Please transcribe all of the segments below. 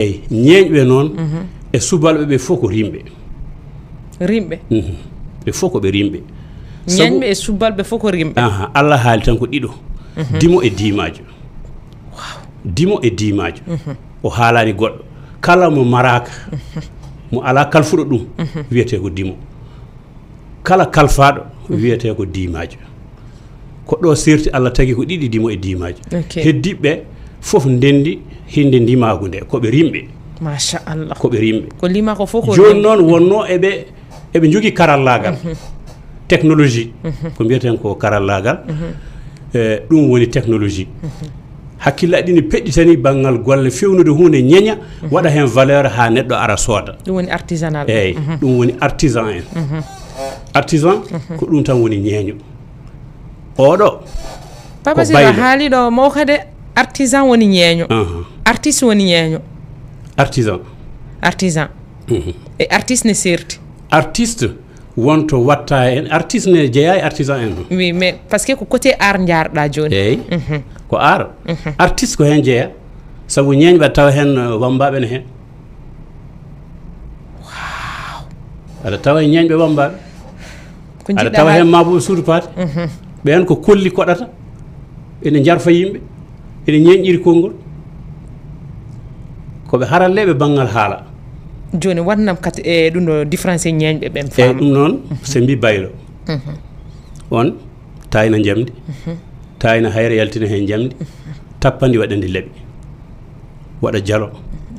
eyi ñeeñɓe noon e subalɓe ɓe fof ko rimɓe ɓe fof ko ɓe rimɓe ñeeñɓe e subalɓe fof ko rimɓe Allah haali tan ko ɗiɗo dimo e dimajo dimo e dimajo o haalani goɗɗo kala mo maraka mo ala kalfuɗo ɗum wiyete ko dimo kala kalfaɗo wiyete ko dimajo ko ɗo serti Allah tagi ko ɗiɗi dimo e dimajo heddiɓe fof ndendi hinde ndimagu nde koɓe rimɓe machallah koɓe rimɓe ko lima ko fof ko joni noon wonno eɓe jogui karallagal technologie ko mbiyeten ko karallagal ɗum woni technologie hakkillaji ɗi ne peɗɗitani banggal golle fewnude hunde ñeña waɗa hen valeur ha neɗɗo ara sooda ɗum woni artisanal eyyi ɗum woni artisan en artisan ko ɗum tan woni ñeeño oɗo Papa Sila haaliɗo mawkade artisan woni ñeeño artiste woni ñeeño artisan e artiste ne serti artiste wonto watta en artiste ne jeeya e artisan en oui mais parce que ko côté art jarɗa joni eyyi ko art artiste ko hen jeeya saabu ñeeñɓe tawa hen wambaɓe ne hen aɗa tawa e ñeeñɓe wambaɓe aɗa tawa hen maboɓe suudu paate ɓen ko kolli koɗata ene jarfa yimɓe ene ñeeñƴiri konngol koɓe haralleɓe banggal haala joni waɗnam kati e ɗum ɗo différence e ñeeñɓe ɓen eyyi ɗum noon so mbi baylo on tayna jamdi tayna hayre yaltina hen jamdi tappandi waɗandi leeɓi waɗa jalo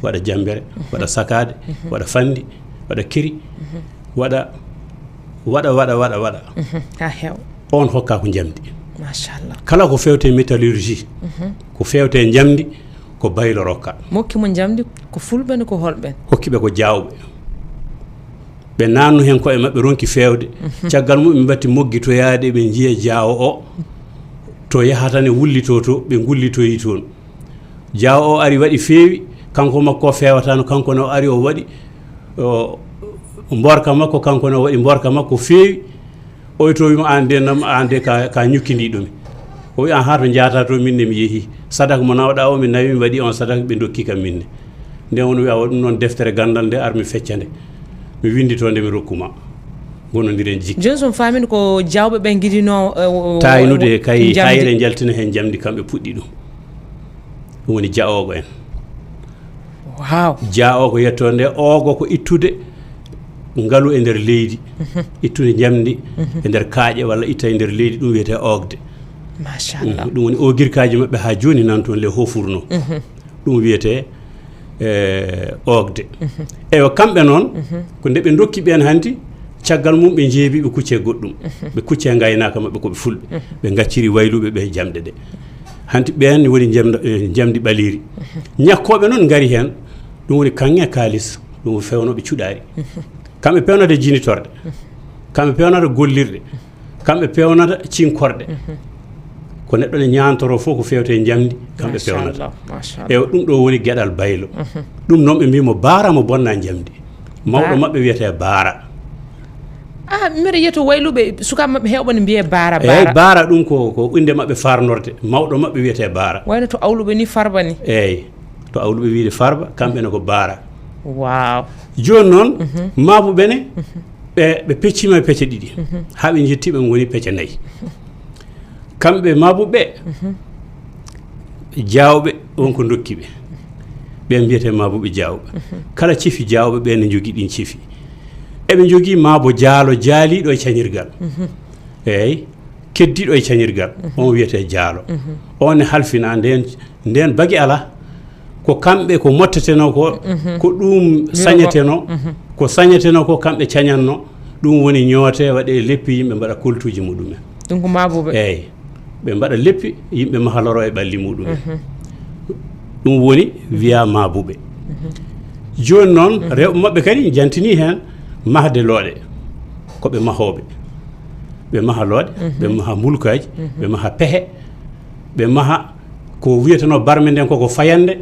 waɗa jambere waɗa sakade waɗa fandi waɗa kiri waɗa ha hew on hokka ko jamdi machallah kala ko fewte métallurgie ko fewte jamdi ko baylo rokka mokkimo jamdi ko fulɓe ko holɓen hokkiɓe ko jawɓe ɓe nanno hen koye mabɓe ronki fewde caggal mum ɓe batti moggitoyade ɓe jiiya jaawo o to yahata ne wullito to ɓe gullitoyi toon jaawo o ari waɗi feewi kanko makko fewatano kanko ne o ari o waɗi mborka makko kanko ne o waɗi mborka makko feewi oy to wima an de ka ñukkidiɗomi o wi an ha to jaata to minne mi yeehi sadaka mo nawɗa o mi nawi mi waɗi on sadaka ɓe dokki kam minne nden woni wiya ɗum noon deftere gandal nde armi feccande mi windito nde mi rokkuma gonodiren jikki joni son famini ko jawɓe ɓe guiɗino taynude kay hayre jaltina hen jamdi kamɓe puɗɗi ɗum woni jaogo en wow jaogo yettode ogo ko ittude ngalu e nder leydi ittude jamdi e nder kaaƴe walla itta e nder leydi ɗum wiyete ogde machallah ɗum woni ogirkaji mabɓe ha joni nan toon le hofurno ɗum wiyete ogde eyo kamɓe noon ko nde ɓe dokki ɓen hanti caggal mum ɓe jeebi ɓe kucce goɗɗum ɓe kucce gaynaka mabɓe koɓe fulɓe ɓe gacciri wayluɓe ɓe jamɗe ɗe hanti ɓen woni jamdi ɓaliri ñakkoɓe noon gari hen ɗum woni kanŋe kalis ɗum fewnoɓe cuɗari kamɓe pewnata jinitorde kamɓe pewnata gollirɗe kamɓe pewnata cinkorɗe ko neɗɗo ne ñantoro fof ko fewte jamdi kamɓe pewnata eyo ɗum ɗo woni gueɗal baylo ɗum noon ɓe mbimo baara mo bonna jamdi mawɗo mabɓe wiyete baara mbiɗa yiyato wayluɓe sukaɓe mabɓe hewɓe ne mbiye baara eyyi baara ɗum ko inde mabɓe farnorde mawɗo mabɓe wiyete baara wayno to awluɓe ni farba ni eyyi to awluɓe wiide farba kamɓe ne ko baara wow joni noon mabuɓene ɓe peccima e pecce ɗiɗi haɓe jettiɓe goni pecce nayyi kamɓe mabuɓe jawɓe wonko dokkiɓe ɓen mbiyete mabuɓe jawɓe kala cifi jawɓe ɓe ne jogui ɗin cifi eɓe jogui mabo jaalo jaaliɗo e cañirgal eyyi keddiɗo e cañirgal on wiyete jaalo on ne halfina nden bagui ala ko kamɓe ko motteteno ko ɗum sañeteno ko sañeteno ko kamɓe cañanno ɗum woni ñoote waɗe leppi yimɓe mbaɗa koltuji muɗumen ɗum ko mabuɓe eyyi ɓe mbaɗa leppi yimɓe mahaloro e ɓalli muɗumen ɗum woni wiya mabuɓe joni noon rewɓe mabɓe kadi jantini hen mahde looɗe koɓe mahoɓe ɓe maha looɗe ɓe maha mulkaji ɓe maha pehe ɓe maha ko wiyeteno barme nden koko fayande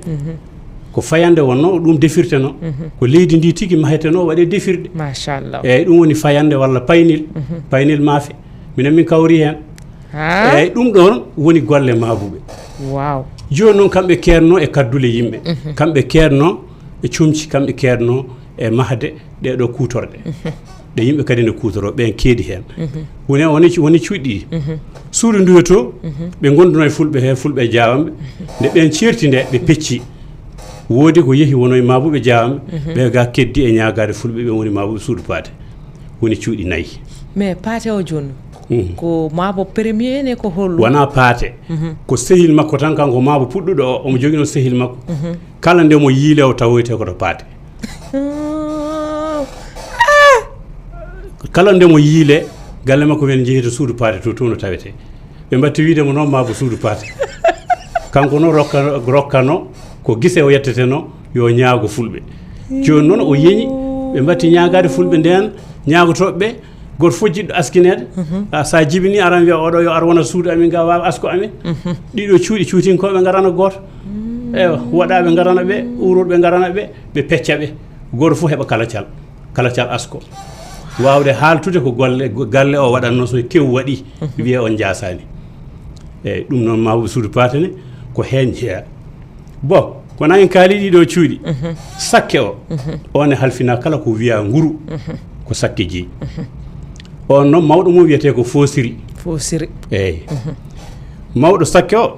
ko fayande wonno ɗum defirteno ko leydi ndi tigui maheteno waɗe defirɗe machallah eyyi ɗum woni fayande walla paynil paynil maafe minen min kawri hen eyyi ɗum ɗon woni golle mabuɓe wow joni noon kamɓe kerno e kaddule yimɓe kamɓe kerno e comci kamɓe keedno e mahde ɗeɗo kutorɗe ɗe yimɓe kadi ne kutoro ɓen keedi hen woni cuuɗi suudu nduyo to ɓe gonduno e fulɓe he fulɓe jawamɓe nde ɓen certi nde ɓe pecci woodi ko yeehi wono e mabuɓe jawamɓe ɓe ga keddi e ñagade fulɓe ɓe woni mabuɓe suudu paate woni cuuɗi nayyi mais paate o joni ko maabo premier ne ko hollo wona paate ko sehil makko tan kanko maabo puɗɗuɗo o omo joguino sehil makko kala nde mo yiile o tawoyte koto paate kala nde mo yiile galle makko men jeehi to suudu paate to no tawete ɓe mbatti wiidemo noon maabo suudu paate kanko noon rokkano ko guise o yetteteno yo ñaago fulɓe joni noon o yeñi ɓe mbatti ñagade fulɓe nden ñagotoɓeɓe goto fof jiɗɗo askinede sa jibini aran wiya oɗo yo ar wona suudu amin ga wawa asko amin ɗiɗo cuuɗi cuutinkoɓe garana goto ewa waɗaɓe garana ɓe uroɓe garana ɓe ɓe pecca ɓe goto fof heeɓa kala cal asko wawde haaltude ko galle o waɗanno so kew waɗi wiye on jasani eyyi ɗum noon mawɓe suudu patene ko hen jeeya bon kono en kaali ɗiɗo cuuɗi sakke o on e halfina kala ko wiya nguru ko sakke jeeyi on noon mawɗo mum wiyete ko fosiri eyyi mawɗo sakke o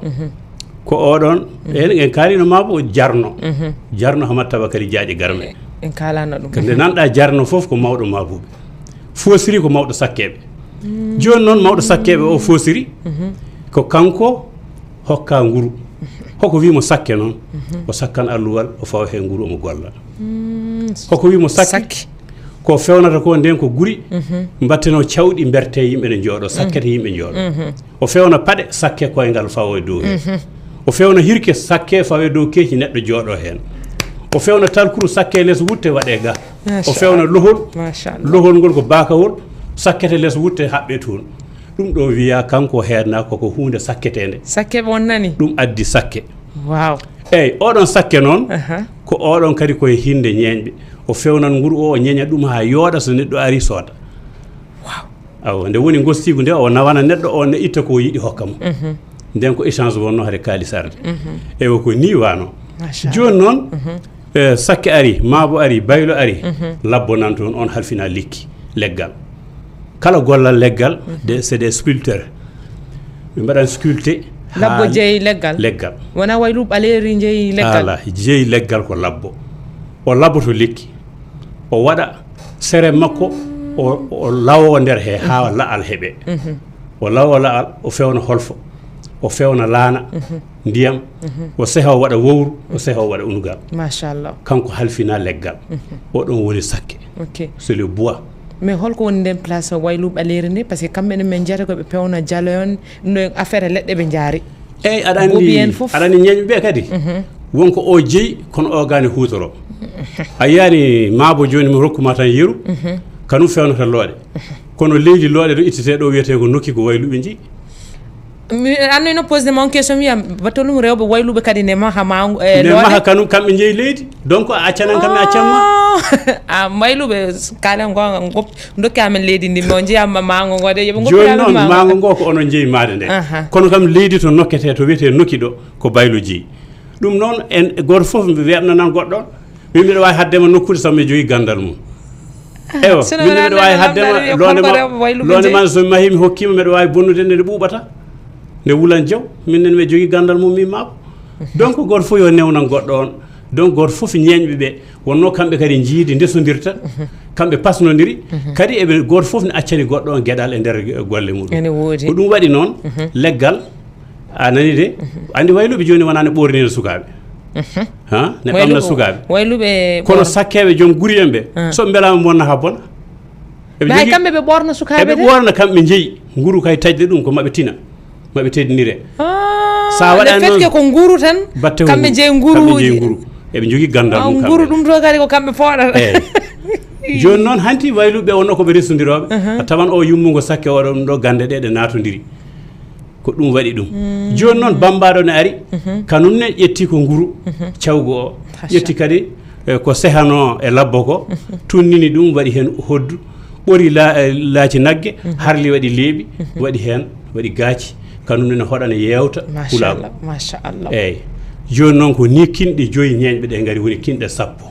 ko oɗon en kaalino mabo jarno Hamad Tabakary Diaƴe Garme en kalano ɗum nde nanɗa jarno foof ko mawɗo mabuɓe fosiri ko mawɗo sakkeɓe joni noon mawɗo sakkeɓe o fosiri ko kanko hokka nguru hoko wimo sakke noon o sakkan alluwal o fawa he nguru omo golla hoko wimo sakke ko fewnata ko nden ko guri mbatteno cawɗi berte yimɓe ne jooɗo sakkete yimɓe jooɗo o fewna paɗe sakke koyngal fawo e dow hen o fewna hirke sakke fawe dow keeci neɗɗo jooɗo hen o fewna talkuru sakke less wutte waɗe ga o fewna lohol ngol ko bakawol sakkete less wutte haɓɓe toon ɗum ɗo wiya kanko heedna koko hunde sakketede sakke on nani ɗum addi sakke wow eyyi oɗon sakke noon ko oɗon kadi koye hinde ñeñɓe o fewnan nguru o ñeña ɗum ha yooɗa so neɗɗo ari sooda aw nde woni gostigu nde o nawana neɗɗo o ne itta ko yiɗi hokka mo nden ko échange wonno hade kalis arde eyi ko ni wano joni noon sakke ari maabo ari baylo ari labbo nan toon on halfina likki leggal kala gollal leggal c'est des sculpteurs ɓe mbaɗan sculpté labbo jeeyi leggal wona waylu ɓaleri jeeyi leggal ala jeeyi leggal ko labbo o labboto lekki o waɗa sere makko o lawo nder he ha la'al heeɓe o lawo la'al o fewna holfo o fewna laana ndiyam o seha o waɗa wowru o seha o waɗa unugal machallah kanko halfina leggal oɗon woni sakke c'est le bois mais holko woni nden place waylu ɓaleri nde par ce que kamɓe ne men jiyata koɓe pewna jaloyon no affaire leɗɗe ɓe jaari eyyi aɗa andi ñeñɓeɓe kadi wonko o jeeyi kono o gani hutoro a yiyani maabo joni mi rokkuma tan yeru kanum fewnata looɗe kono leydi looɗe ɗo ittete ɗo wiyete ko nokki ko wayluɓe jeeyi annoyno posde mon question mi wiyam batolum rewɓe wayluɓe kadi ne maha maha kanum kamɓe jeeyi leydi donc a accanan kamɓe accanma wayluɓe kalen go dokki amen leydi ndi mo jeeyama mango ngo de yoɓe joni noon mango ngo ko onon jeeyi maade nde kono kam leydi to nokkete to wiyete nokki ɗo ko baylo jeeyi ɗum noon en goto foof weɓnanan goɗɗo min mbiɗa wawi haddema nokkude sabu mi jogui gandal mum ewa min mbiɗa wawi haddema londe ma somi mahi mi hokkima mbiɗa wawi bonnude nde ɓuuɓata nde wulan jaw minen mi jogui gandal mum mi maabo donc goto foof yo newnan goɗɗo on donc goto foof ñeñɓe ɓe wonno kamɓe kadi jiidi ndesodirta kamɓe pasnodiri kadi eɓe goto foof ne accani goɗɗo on gueɗal e nder golle muɗum ko ɗum waɗi noon leggal a nani de andi wayluɓe joni wona ne ɓornino sukaɓe ha ne ɓamna sukaɓe wayluɓe kono sakkeɓe joom guri en ɓe soɓe beelama bonna ha bona eɓe kamɓe ɓe ɓorna sukaɓe eɓe ɓorna kamɓe jeeyi nguru kay tajde ɗum ko maɓe tina maɓe teddinire sa waɗani noon ko nguru tan kamɓe jeeyi nguru eɓe jogui gandal mum nguru ɗum to kadi ko kamɓe fooɗata joni noon hanti wayluɓe wonno koɓe resodiroɓe a tawan o yummugo sakke oɗo ɗum ɗo gande ɗe natodiri ko ɗum waɗi ɗum joni noon bambaɗo ne ari kanum ne ƴetti ko nguru cawgu o ƴetti kadi ko sehano e labbo ko tunnini ɗum waɗi hen hoddu ɓori laaci naggue harli waɗi leeɓi waɗi hen waɗi gaaci kanum ne hoɗana yewta hulago machallah eyyi joni noon ko ni kinɗe joyi ñeñɓe ɗe ngari woni kinɗe sappo